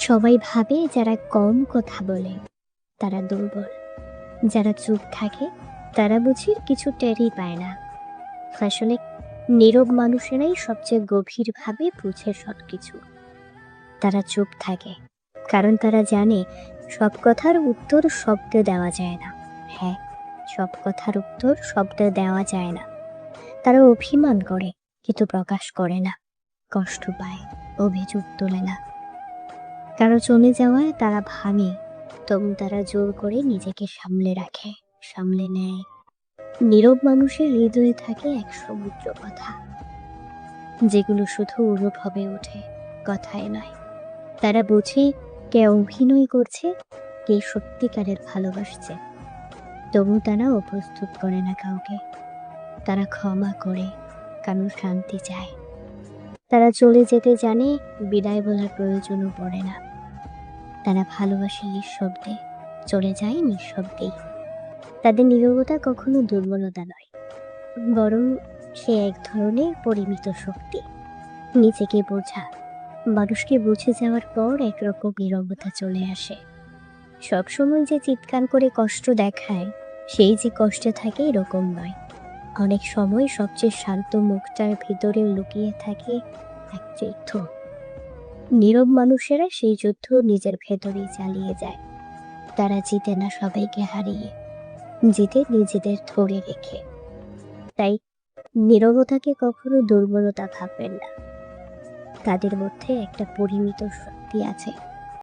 সবাই ভাবে যারা কম কথা বলে তারা দুর্বল, যারা চুপ থাকে তারা বুঝি কিছু টেরই পায় না। আসলে নীরব মানুষেরাই সবচেয়ে গভীরভাবে বুঝে সবকিছু। তারা চুপ থাকে কারণ তারা জানে সব কথার উত্তর শব্দে দেওয়া যায় না। হ্যাঁ, সব কথার উত্তর শব্দে দেওয়া যায় না। তারা অভিমান করে কিন্তু প্রকাশ করে না, কষ্ট পায় অভিযোগ তোলে না। কারো চলে যাওয়ায় তারা ভাঙে, তবু তারা জোর করে নিজেকে সামলে রাখে, সামলে নেয়। নীরব মানুষের হৃদয়ে থাকে এক সমুদ্র কথা, যেগুলো শুধু অনুভবে ওঠে, কথায় নয়। তারা বোঝে কে অভিনয় করছে, কে সত্যিকারের ভালোবাসছে। তবু তারা অপ্রস্তুত করে না কাউকে। তারা ক্ষমা করে, কারণ শান্তি চায়। তারা চলে যেতে জানে, বিদায় বলার প্রয়োজনও পড়ে না। তারা ভালোবাসে নিঃশব্দে, চলে যায় নিঃশব্দেই। তাদের নীরবতা কখনো দুর্বলতা নয়, বরং সে এক ধরনের পরিমিত শক্তি। নিজেকে বোঝা, মানুষকে বুঝে যাওয়ার পর একরকম নীরবতা চলে আসে। সবসময় যে চিৎকার করে কষ্ট দেখায়, সেই যে কষ্টে থাকে এরকম নয়। অনেক সময় সবচেয়ে শান্ত মুখটার ভিতরে লুকিয়ে থাকে এক যুদ্ধ। নীরব মানুষেরা সেই যুদ্ধ নিজের ভেতরেই চালিয়ে যায়। তারা জিতে না সবাইকে হারিয়ে, জিতে নিজেদের ধরে রেখে। তাই নীরবতাকে কখনো দুর্বলতা ভাববেন না, তাদের মধ্যে একটা পরিমিত শক্তি আছে।